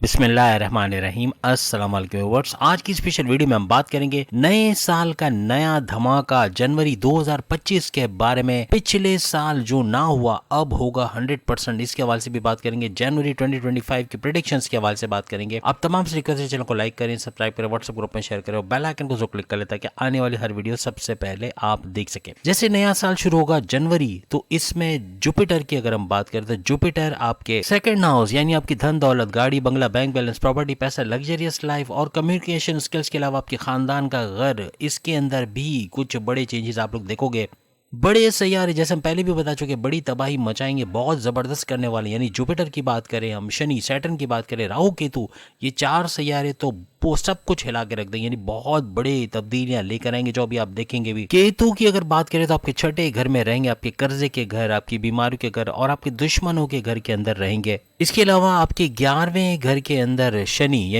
बिस्मिल्लाहिर्रहमानिर्रहीम अस्सलाम वालेकुम व्यूअर्स। आज की स्पेशल वीडियो में हम बात करेंगे नए साल का नया धमाका जनवरी 2025 के बारे में। पिछले साल जो ना हुआ अब होगा 100%, इसके हवाले से भी बात करेंगे। जनवरी 2025 की प्रेडिक्शंस के हवाले से बात करेंगे। आप तमाम से रिक्वेस्ट है, चैनल को लाइक करें, सब्सक्राइब करें, व्हाट्सएप ग्रुप में शेयर करें और बेल आइकन को जो क्लिक कर लें ताकि आने वाली हर वीडियो सबसे पहले आप देख सकें। जैसे नया साल शुरू होगा जनवरी, तो इसमें जुपिटर की अगर हम बात करें तो जुपिटर आपके सेकंड हाउस यानी आपकी धन दौलत, गाड़ी बंगला, बैंक बैलेंस, प्रॉपर्टी, पैसा, लग्जरियस लाइफ और कम्युनिकेशन स्किल्स के अलावा आपके खानदान का घर, इसके अंदर भी कुछ बड़े चेंजेस आप लोग देखोगे। बड़े सैयारे जैसे हम पहले भी बता चुके, बड़ी तबाही मचाएंगे, बहुत जबरदस्त करने वाले। यानी जुपिटर की बात करें हम, शनि, सैटर्न की बात करें, राहु, केतु, ये चार सैयारे तो वो सब कुछ हिला के रख देंगे। यानी बहुत बड़े तब्दीलियां लेकर आएंगे जो अभी आप देखेंगे भी। केतु की अगर बात करें तो आपके छठे घर में रहेंगे, आपके कर्जे के घर, आपकी बीमारियों के घर और आपके दुश्मनों के घर के अंदर रहेंगे। इसके अलावा आपके 11वें घर के अंदर शनि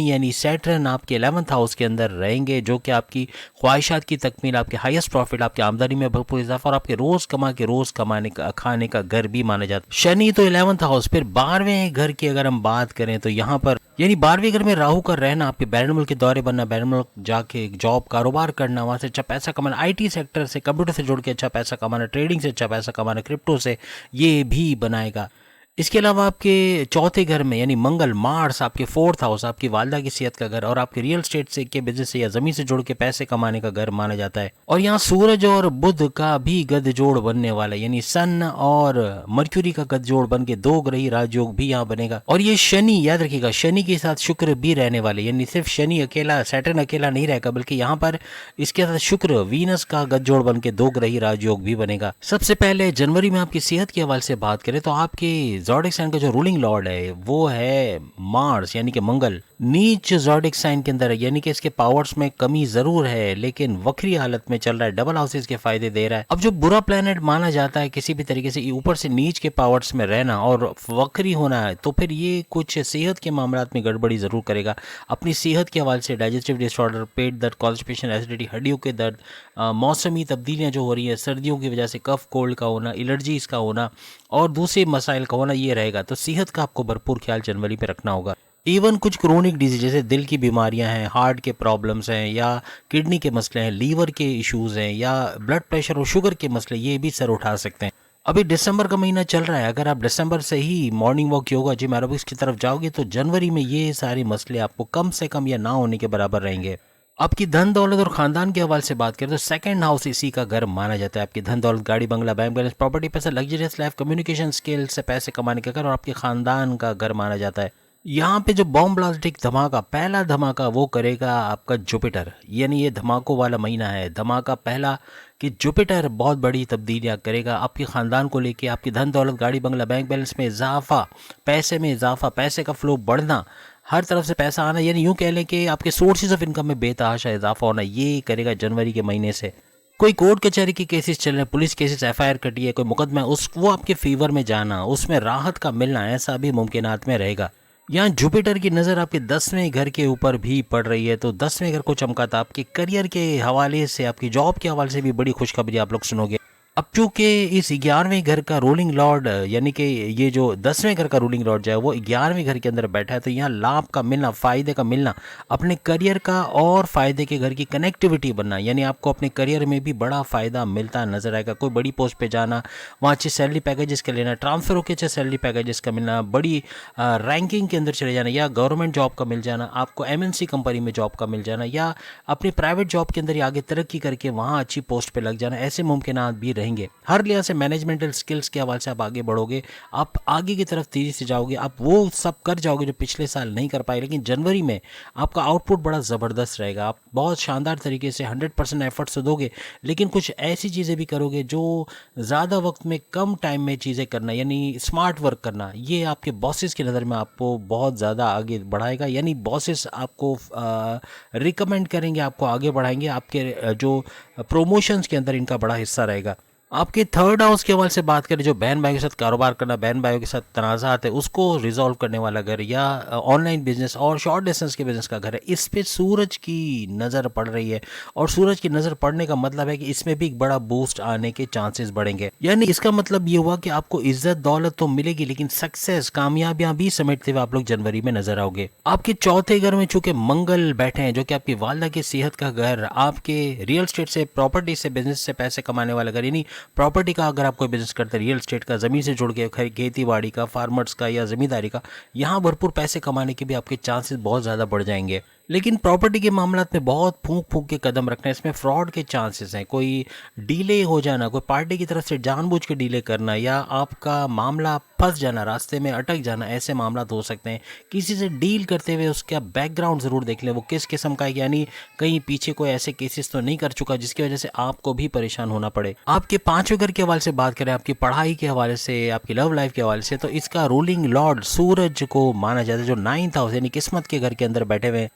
यानी सैटर्न आपके 11th हाउस के अंदर रहेंगे, जो कि आपकी ख्वाहिशात की तकमील, आपके हाईएस्ट प्रॉफिट, आपकी आमदनी में भरपूर इजाफा और आपके रोज कमाने का खाने का घर भी माना जाता है। शनि तो 11th हाउस। फिर 12वें घर की अगर हम बात करें तो यहाँ पर यानी 12वें घर में राहु का रहना, आपके बैरून मुल्क के दौरे बनना, बैरून मुल्क जाके जॉब कारोबार करना, वहां से अच्छा पैसा कमाना, आईटी सेक्टर से, कंप्यूटर से जुड़ के अच्छा पैसा कमाना, ट्रेडिंग से अच्छा पैसा कमाना, क्रिप्टो से, ये भी बनाएगा। इसके अलावा आपके चौथे घर में यानी मंगल, मार्स, आपके 4th हाउस, आपकी वालदा की सेहत का घर और आपके रियल स्टेट से के बिजनेस से या जमीन से जुड़ के पैसे कमाने का घर माना जाता है। और यहाँ सूरज और बुध का भी गठजोड़ बनने वाला है, यानी सन और मर्क्यूरी का गठजोड़ बन के दो ग्रही राजयोग भी यहाँ बनेगा। और ये शनि, याद रखिएगा, शनि के साथ शुक्र भी रहने वाले, यानी सिर्फ शनि अकेला, सैटर्न अकेला नहीं रहेगा, बल्कि यहाँ पर इसके साथ शुक्र, वीनस का गठजोड़ बन के दो ग्रही राजयोग भी बनेगा। सबसे पहले जनवरी में आपकी सेहत के हवाले से बात करें तो आपके ज़ोडिक साइन का जो रूलिंग लॉर्ड है वो है मार्स यानी कि मंगल। नीच ज़ोडिक साइन के अंदर है, यानी कि इसके पावर्स में कमी जरूर है लेकिन वक्री हालत में चल रहा है, डबल हाउसेस के फायदे दे रहा है। अब जो बुरा प्लेनेट माना जाता है किसी भी तरीके से ऊपर से नीच के पावर्स में रहना और वक्री होना है, तो फिर ये कुछ सेहत के मामलात में गड़बड़ी जरूर करेगा। अपनी सेहत के हवाले से डाइजेस्टिव डिसऑर्डर, पेट दर्द, कॉन्स्टिपेशन, एसिडिटी, हड्डियों के दर्द, मौसमी तब्दीलियां जो हो रही है, सर्दियों की वजह से कफ कोल्ड का होना, एलर्जीज का होना और दूसरे मसाइल का होना, ये रहेगा। तो सेहत का आपको भरपूर ख्याल जनवरी पे रखना होगा। इवन कुछ क्रोनिक डिजीज जैसे दिल की बीमारियां हैं, हार्ट के प्रॉब्लम्स हैं या किडनी के मसले हैं, लीवर के इश्यूज हैं या ब्लड प्रेशर और शुगर के मसले, ये भी सर उठा सकते हैं। अभी दिसंबर का महीना चल रहा है, अगर आप दिसंबर से ही morning walk, yoga, gym, aerobics की तरफ जाओगे तो जनवरी में ये सारे मसले आपको कम से कम या ना होने के बराबर रहेंगे। आपकी धन दौलत और खानदान के हवाले से बात करें तो सेकंड हाउस इसी का घर माना जाता है। आपकी धन दौलत, गाड़ी बंगला, बैंक बैलेंस, प्रॉपर्टी, पैसा, लग्जरियस लाइफ, कम्युनिकेशन स्किल से पैसे कमाने का घर और आपके खानदान का घर माना जाता है। यहाँ पे जो बॉम्ब ब्लास्टिक धमाका, पहला धमाका वो करेगा आपका जुपिटर, यानी ये धमाकों वाला महीना है। धमाका पहला कि जुपिटर बहुत बड़ी तब्दीलियाँ करेगा आपके ख़ानदान को लेके, आपकी धन दौलत, गाड़ी बंगला, बैंक बैलेंस में इजाफा, पैसे में इजाफा, पैसे का फ्लो बढ़ना, हर तरफ से पैसा आना, यानी यूँ कह लें कि आपके सोर्सेज ऑफ इनकम में बेतहाशा इजाफा होना, ये करेगा जनवरी के महीने से। कोई कोर्ट कचहरी के केसेस चल रहे हैं, पुलिस केसेस, एफआईआर कटी है, कोई मुकदमा, उस वो आपके फेवर में जाना, उसमें राहत का मिलना, ऐसा भी मुमकिनात में रहेगा। यहाँ जुपिटर की नज़र आपके 10वें घर के ऊपर भी पड़ रही है, तो 10वें घर को चमकाता आपके करियर के हवाले से, आपकी जॉब के हवाले से भी बड़ी खुशखबरी आप लोग सुनोगे। अब चूंकि इस 11वें घर का रूलिंग लॉर्ड यानी कि ये जो 10वें घर का रूलिंग लॉर्ड जो है वो 11वें घर के अंदर बैठा है, तो यहाँ लाभ का मिलना, फ़ायदे का मिलना, अपने करियर का और फ़ायदे के घर की कनेक्टिविटी बनना, यानी आपको अपने करियर में भी बड़ा फ़ायदा मिलता नजर आएगा। कोई बड़ी पोस्ट पे जाना, वहाँ अच्छे सैलरी पैकेजेस का लेना, ट्रांसफ़र होकर अच्छे सैलरी पैकेजेस का मिलना, बड़ी रैंकिंग के अंदर चले जाना या गवर्नमेंट जॉब का मिल जाना, आपको एमएनसी कंपनी में जॉब का मिल जाना या अपनी प्राइवेट जॉब के अंदर ही आगे तरक्की करके वहाँ अच्छी पोस्ट पर लग जाना, ऐसे मुमकिनात भी रहेंगे। हर लिहाज से मैनेजमेंटल स्किल्स के हवाले से आप आगे बढ़ोगे, आप आगे की तरफ तेजी से जाओगे, आप वो सब कर जाओगे जो पिछले साल नहीं कर पाए। लेकिन जनवरी में आपका आउटपुट बड़ा ज़बरदस्त रहेगा, आप बहुत शानदार तरीके से 100% एफर्ट्स तो दोगे, लेकिन कुछ ऐसी चीज़ें भी करोगे जो ज़्यादा वक्त में कम टाइम में चीज़ें करना, यानी स्मार्ट वर्क करना, ये आपके बॉसेस की नज़र में आपको बहुत ज़्यादा आगे बढ़ाएगा। यानी बॉसेस आपको रिकमेंड करेंगे, आपको आगे बढ़ाएंगे, आपके जो प्रमोशंस के अंदर इनका बड़ा हिस्सा रहेगा। आपके थर्ड हाउस के हवाले से बात करें, जो बहन भाइयों के साथ कारोबार करना, बहन भाइयों के साथ तनाज़ात है उसको रिजॉल्व करने वाला घर, या ऑनलाइन बिजनेस और शॉर्ट डिस्टेंस के बिजनेस का घर है, इस पे सूरज की नज़र पड़ रही है। और सूरज की नज़र पड़ने का मतलब है कि इसमें भी एक बड़ा बूस्ट आने के चांसेस बढ़ेंगे। यानी इसका मतलब ये हुआ कि आपको इज्जत दौलत तो मिलेगी, लेकिन सक्सेस कामयाबियां भी समेटते हुए आप लोग जनवरी में नजर आओगे। आपके चौथे घर में चूंकि मंगल बैठे हैं, जो कि आपकी वालदा की सेहत का घर, आपके रियल स्टेट से, प्रॉपर्टी से, बिजनेस से पैसे कमाने वाला घर, यानी प्रॉपर्टी का अगर आप कोई बिजनेस करते हैं, रियल एस्टेट का, ज़मीन से जुड़ के खेती बाड़ी का, फार्मर्स का या ज़मींदारी का, यहाँ भरपूर पैसे कमाने के भी आपके चांसेस बहुत ज़्यादा बढ़ जाएंगे। लेकिन प्रॉपर्टी के मामलात में बहुत फूंक फूंक के कदम रखना है, इसमें फ्रॉड के चांसेस हैं। कोई डिले हो जाना, कोई पार्टी की तरफ से जानबूझ के डिले करना, या आपका मामला फंस जाना, रास्ते में अटक जाना, ऐसे मामला हो सकते हैं। किसी से डील करते हुए उसका बैकग्राउंड ज़रूर देख लें, वो किस किस्म का है, यानी कहीं पीछे कोई ऐसे केसेस तो नहीं कर चुका जिसकी वजह से आपको भी परेशान होना पड़े। आपके पांचवें घर के हवाले से बात करें, आपकी पढ़ाई के हवाले से, आपकी लव लाइफ के हवाले से, तो इसका रूलिंग लॉर्ड सूरज को माना जाता है, जो 9th हाउस यानी किस्मत के घर के अंदर बैठे हुए।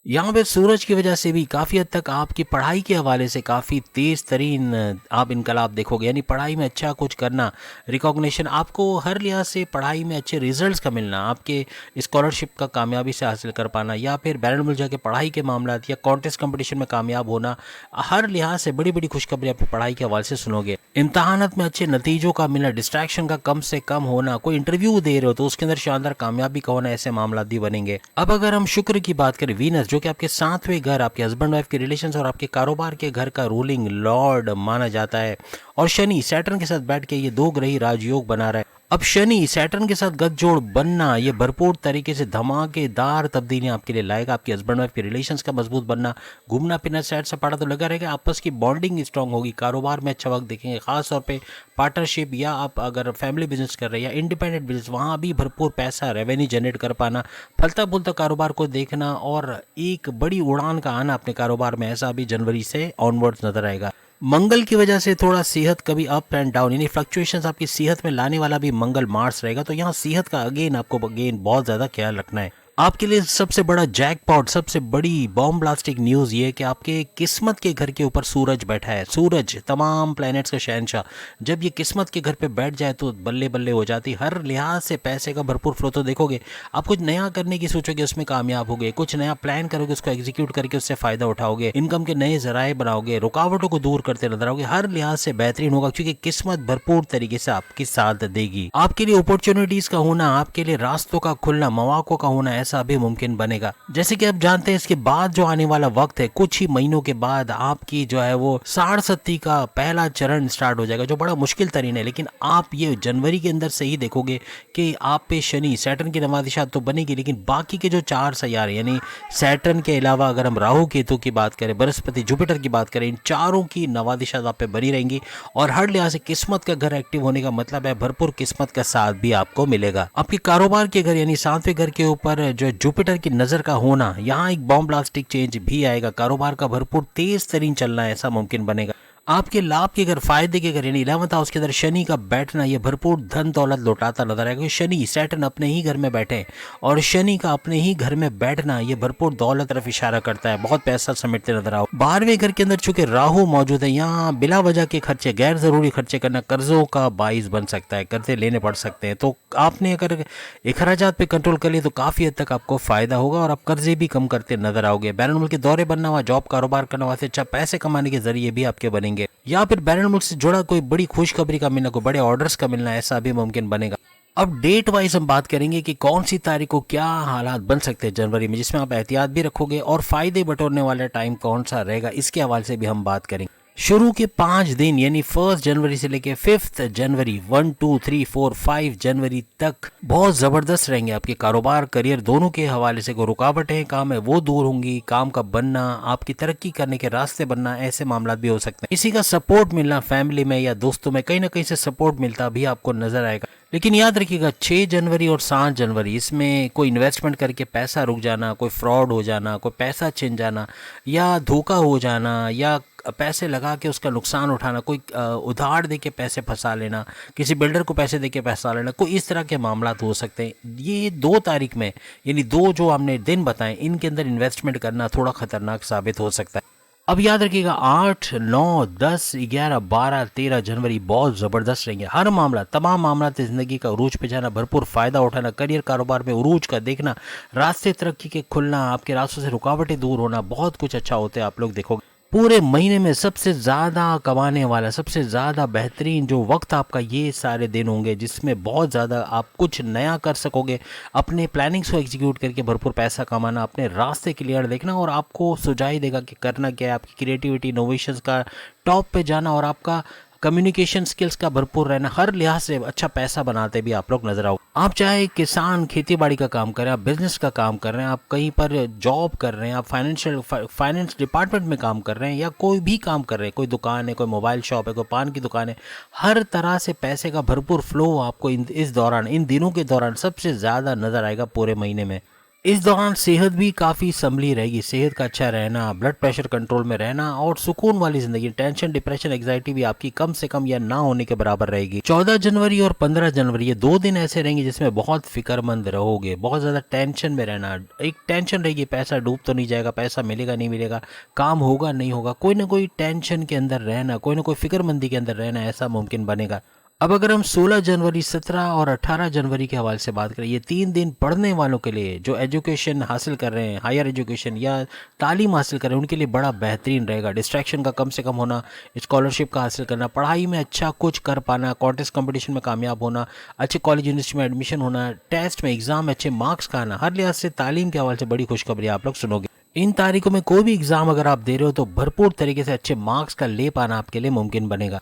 यहाँ पे सूरज की वजह से भी काफ़ी हद तक आपकी पढ़ाई के हवाले से काफ़ी तेज़ तरीन आप इनकलाब देखोगे, यानी पढ़ाई में अच्छा कुछ करना, रिकॉग्निशन, आपको हर लिहाज से पढ़ाई में अच्छे रिजल्ट्स का मिलना, आपके स्कॉलरशिप का कामयाबी से हासिल कर पाना, या फिर बैरन मुल्क जाके पढ़ाई के मामला या कॉन्टेस्ट कंपटीशन में कामयाब होना, हर लिहाज से बड़ी बड़ी खुशखबरी आपकी पढ़ाई के हवाले से सुनोगे। इम्तहानात में अच्छे नतीजों का मिलना, डिस्ट्रैक्शन का कम से कम होना, कोई इंटरव्यू दे रहे हो तो उसके अंदर शानदार कामयाबी का होना, ऐसे मामला भी बनेंगे। अब अगर हम शुक्र की बात करें, वीनस जो कि आपके 7वें घर, आपके हस्बैंड वाइफ के रिलेशंस और आपके कारोबार के घर का रूलिंग लॉर्ड माना जाता है, और शनि सैटर्न के साथ बैठ के ये दो ग्रही राजयोग बना रहा है। अब शनि सैटर्न के साथ गठजोड़ बनना, ये भरपूर तरीके से धमाकेदार तब्दीलियां आपके लिए लाएगा। आपके हस्बैंड वाइफ के रिलेशंस का मजबूत बनना, घूमना फिरना, सैर सपाटा तो लगा रहेगा, आपस की बॉन्डिंग स्ट्रांग होगी, कारोबार में अच्छा वक्त देखेंगे, खास तौर पे पार्टनरशिप, या आप अगर फैमिली बिजनेस कर रहे हैं या इंडिपेंडेंट बिजनेस, वहाँ भी भरपूर पैसा रेवेन्यू जनरेट कर पाना, फलता फूलता कारोबार को देखना, और एक बड़ी उड़ान का आना अपने कारोबार में, ऐसा भी जनवरी से ऑनवर्ड्स नजर आएगा। मंगल की वजह से थोड़ा सेहत कभी अप एंड डाउन, यानी फ्लक्चुएशंस आपकी सेहत में लाने वाला भी मंगल मार्स रहेगा, तो यहाँ सेहत का अगेन आपको बहुत ज़्यादा ख्याल रखना है। आपके लिए सबसे बड़ा जैकपॉट, सबसे बड़ी बॉम्ब ब्लास्टिक न्यूज़ ये है कि आपके किस्मत के घर के ऊपर सूरज बैठा है। सूरज तमाम प्लैनेट्स का शहंशाह, जब ये किस्मत के घर पे बैठ जाए तो बल्ले बल्ले हो जाती, हर लिहाज से पैसे का भरपूर फ्लो तो देखोगे। आप कुछ नया करने की सोचोगे, उसमें कामयाब होगे, कुछ नया प्लान करोगे, उसको एग्जीक्यूट करके उससे फ़ायदा उठाओगे, इनकम के नए जराए बनाओगे, रुकावटों को दूर करते नजर आओगे, हर लिहाज से बेहतरीन होगा, क्योंकि किस्मत भरपूर तरीके से आपकी साथ देगी। आपके लिए अपॉर्चुनिटीज़ का होना, आपके लिए रास्तों का खुलना, मौक़ों का होना, ऐसा भी मुमकिन बनेगा। जैसे कि आप जानते हैं, इसके बाद जो आने वाला वक्त है, कुछ ही महीनों के बाद आपकी जो है वो साढ़सती का पहला चरण स्टार्ट हो जाएगा, जो बड़ा मुश्किल तरीन है। लेकिन आप ये जनवरी के अंदर से ही देखोगे कि आप पे शनि सैटर्न की नवादिशात तो बनेगी, लेकिन बाकी के जो 4 सैयारे, यानी सैटर्न के अलावा अगर हम राहु केतु की बात करें, बृहस्पति जुपिटर की बात करें, इन चारों की नवादिशात आप पे बनी रहेंगी, और हर लिहाज से किस्मत का घर एक्टिव होने का मतलब है भरपूर किस्मत का साथ भी आपको मिलेगा। आपके कारोबार के घर यानी 7वें घर के ऊपर जो जुपिटर की नजर का होना, यहाँ एक बॉम्ब ब्लास्टिक चेंज भी आएगा, कारोबार का भरपूर तेज तरीन चलना ऐसा मुमकिन बनेगा। आपके लाभ के घर, फायदे के घर यानी 11th हाउस के अंदर शनि का बैठना, ये भरपूर धन दौलत लौटाता नजर आएगा। शनि सैटर्न अपने ही घर में बैठे, और शनि का अपने ही घर में बैठना ये भरपूर दौलत तरफ इशारा करता है, बहुत पैसा समेटते नजर आओ। 12वें घर के अंदर चूंकि राहु मौजूद है, यहाँ बिला वजह के खर्चे, गैर जरूरी खर्चे करना कर्जों का बाइस बन सकता है, कर्जे लेने पड़ सकते हैं। तो आपने अगर अखराजात पे कंट्रोल कर लिया तो काफी हद तक आपको फायदा होगा, और आप कर्जे भी कम करते नजर आओगे। बैरून मुल्क के दौरे बनना हुआ, जॉब कारोबार करना हुआ, अच्छा पैसे कमाने के जरिए भी आपके बनेंगे, या फिर बैरून मुल्क से जुड़ा कोई बड़ी खुशखबरी का मिलना, कोई बड़े ऑर्डर्स का मिलना, ऐसा भी मुमकिन बनेगा। अब डेट वाइज हम बात करेंगे कि कौन सी तारीख को क्या हालात बन सकते हैं जनवरी में, जिसमें आप एहतियात भी रखोगे, और फायदे बटोरने वाला टाइम कौन सा रहेगा, इसके हवाले से भी हम बात करेंगे। शुरू के 5 दिन यानी 1 जनवरी से लेके 5 जनवरी, 1, 2, 3, 4, 5 जनवरी तक बहुत ज़बरदस्त रहेंगे। आपके कारोबार करियर दोनों के हवाले से कोई रुकावटें काम है वो दूर होंगी, काम का बनना, आपकी तरक्की करने के रास्ते बनना, ऐसे मामला भी हो सकते हैं। किसी का सपोर्ट मिलना, फैमिली में या दोस्तों में कहीं ना कहीं से सपोर्ट मिलता भी आपको नजर आएगा। लेकिन याद रखिएगा 6 जनवरी और 7 जनवरी इसमें कोई इन्वेस्टमेंट करके पैसा रुक जाना, कोई फ्रॉड हो जाना, कोई पैसा छिन जाना, या धोखा हो जाना, या पैसे लगा के उसका नुकसान उठाना, कोई उधार दे के पैसे फंसा लेना, किसी बिल्डर को पैसे दे के फंसा लेना, कोई इस तरह के मामला हो सकते हैं। ये 2 तारीख में यानी 2 जो हमने दिन बताएं, इनके अंदर इन्वेस्टमेंट करना थोड़ा खतरनाक साबित हो सकता है। अब याद रखिएगा 8, 9, 10, 11, 12, 13 जनवरी बहुत ज़बरदस्त रहेंगे। हर मामला, तमाम मामला ज़िंदगी का उरूज पे जाना, भरपूर फ़ायदा उठाना, करियर कारोबार में उरूज का देखना, रास्ते तरक्की के खुलना, आपके रास्तों से रुकावटें दूर होना, बहुत कुछ अच्छा होता है। आप लोग देखोगे पूरे महीने में सबसे ज़्यादा कमाने वाला, सबसे ज़्यादा बेहतरीन जो वक्त आपका ये सारे दिन होंगे, जिसमें बहुत ज़्यादा आप कुछ नया कर सकोगे। अपने प्लानिंग्स को एग्जीक्यूट करके भरपूर पैसा कमाना, अपने रास्ते क्लियर देखना, और आपको सुझाई देगा कि करना क्या है। आपकी क्रिएटिविटी, इनोवेशंस का टॉप पे जाना, और आपका कम्युनिकेशन स्किल्स का भरपूर रहना, हर लिहाज से अच्छा पैसा बनाते भी आप लोग नजर आओ। आप चाहे किसान, खेती बाड़ी का काम कर रहे हैं, आप बिजनेस का काम कर रहे हैं, आप कहीं पर जॉब कर रहे हैं, आप फाइनेंस डिपार्टमेंट में काम कर रहे हैं, या कोई भी काम कर रहे हैं, कोई दुकान है, कोई मोबाइल शॉप है, कोई पान की दुकान है, हर तरह से पैसे का भरपूर फ्लो आपको इस दौरान, इन दिनों के दौरान सबसे ज़्यादा नजर आएगा पूरे महीने में। इस दौरान सेहत भी काफ़ी संभली रहेगी। सेहत का अच्छा रहना, ब्लड प्रेशर कंट्रोल में रहना, और सुकून वाली ज़िंदगी, टेंशन, डिप्रेशन, एंग्जाइटी भी आपकी कम से कम या ना होने के बराबर रहेगी। 14 जनवरी और 15 जनवरी ये 2 दिन ऐसे रहेंगे जिसमें बहुत फिक्रमंद रहोगे, बहुत ज़्यादा टेंशन में रहना। एक टेंशन रहेगी, पैसा डूब तो नहीं जाएगा, पैसा मिलेगा नहीं मिलेगा, काम होगा नहीं होगा, कोई ना कोई टेंशन के अंदर रहना, कोई ना कोई फिक्रमंदी के अंदर रहना, ऐसा मुमकिन बनेगा। अब अगर हम 16 जनवरी, 17 और 18 जनवरी के हवाले से बात करें, ये 3 दिन पढ़ने वालों के लिए, जो एजुकेशन हासिल कर रहे हैं, हायर एजुकेशन या तालीम हासिल कर रहे हैं, उनके लिए बड़ा बेहतरीन रहेगा। डिस्ट्रैक्शन का कम से कम होना, स्कॉलरशिप का हासिल करना, पढ़ाई में अच्छा कुछ कर पाना, कॉन्टेस्ट कंपटीशन में कामयाब होना, अच्छे कॉलेज यूनिवर्सिटी में एडमिशन होना, टेस्ट में एग्जाम में अच्छे मार्क्स का आना, हर लिहाज से तालीम के हवाले से बड़ी खुशखबरी आप लोग सुनोगे। इन तारीखों में कोई भी एग्जाम अगर आप दे रहे हो तो भरपूर तरीके से अच्छे मार्क्स का ले पाना आपके लिए मुमकिन बनेगा।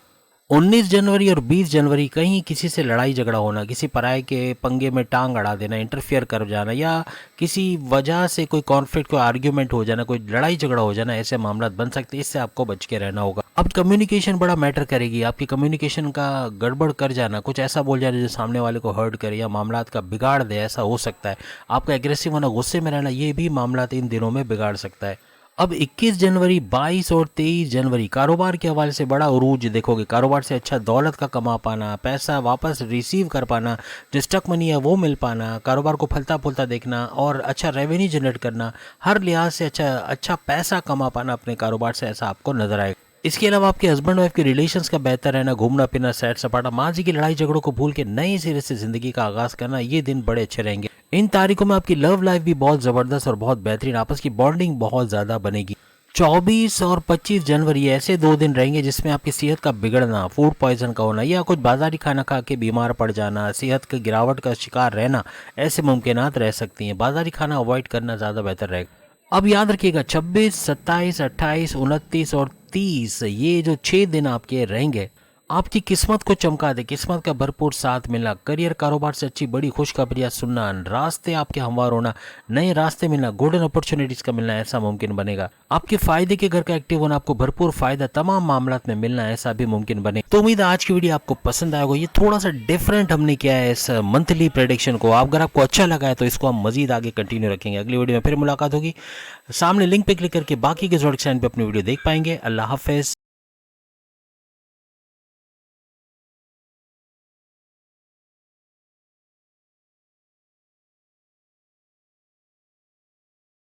19 जनवरी और 20 जनवरी कहीं किसी से लड़ाई झगड़ा होना, किसी पराये के पंगे में टांग अड़ा देना, इंटरफियर कर जाना, या किसी वजह से कोई कॉन्फ्लिक्ट, कोई आर्ग्यूमेंट हो जाना, कोई लड़ाई झगड़ा हो जाना, ऐसे मामला बन सकते हैं। इससे आपको बच के रहना होगा। अब कम्युनिकेशन बड़ा मैटर करेगी। आपकी कम्युनिकेशन का गड़बड़ कर जाना, कुछ ऐसा बोल जाना जो सामने वाले को हर्ट करे या मामलात का बिगाड़ दे, ऐसा हो सकता है। आपका एग्रेसिव होना, गुस्से में रहना, ये भी मामलात इन दिनों में बिगाड़ सकता है। अब 21 जनवरी, 22 और 23 जनवरी कारोबार के हवाले से बड़ा उरूज देखोगे। कारोबार से अच्छा दौलत का कमा पाना, पैसा वापस रिसीव कर पाना, जो स्टक मनी है वो मिल पाना, कारोबार को फलता फूलता देखना और अच्छा रेवेन्यू जनरेट करना, हर लिहाज से अच्छा पैसा कमा पाना अपने कारोबार से, ऐसा आपको नजर आएगा। इसके अलावा आपके हस्बैंड वाइफ के रिलेशंस का बेहतर रहना, घूमना फिरना, सैर सपाटा, माजी की लड़ाई झगड़ों को भूल के नए सिरे से जिंदगी का आगाज करना, ये दिन बड़े अच्छे रहेंगे। इन तारीखों में आपकी लव लाइफ भी बहुत जबरदस्त और बहुत बेहतरीन, आपस की बॉन्डिंग बहुत ज्यादा बनेगी। 24 और 25 जनवरी ऐसे 2 दिन रहेंगे जिसमें आपकी सेहत का बिगड़ना, फूड पॉइजन का होना, या कुछ बाजारी खाना खा के बीमार पड़ जाना, सेहत की गिरावट का शिकार रहना, ऐसे मुमकिनात रह सकती हैं। बाजारी खाना अवॉइड करना ज़्यादा बेहतर रहेगा। अब याद रखिएगा 26, 27, 28, 29 और 30 ये जो 6 दिन आपके रहेंगे, आपकी किस्मत को चमका दे, किस्मत का भरपूर साथ मिलना, करियर कारोबार से अच्छी बड़ी खुशखबरियां सुनना, रास्ते आपके हमवार होना, नए रास्ते मिलना, गोल्डन अपॉर्चुनिटीज का मिलना, ऐसा मुमकिन बनेगा। आपके फायदे के घर का एक्टिव होना, आपको भरपूर फायदा तमाम मामलात में मिलना, ऐसा भी मुमकिन बने। तो उम्मीद है आज की वीडियो आपको पसंद आएगा। ये थोड़ा सा डिफरेंट हमने किया है इस मंथली प्रेडिक्शन को। अगर आपको अच्छा लगा है तो इसको हम मजीद आगे कंटिन्यू रखेंगे। अगली वीडियो में फिर मुलाकात होगी। सामने लिंक पे क्लिक करके बाकी के जोड़ साइन पे अपनी वीडियो देख पाएंगे। अल्लाह हाफिज।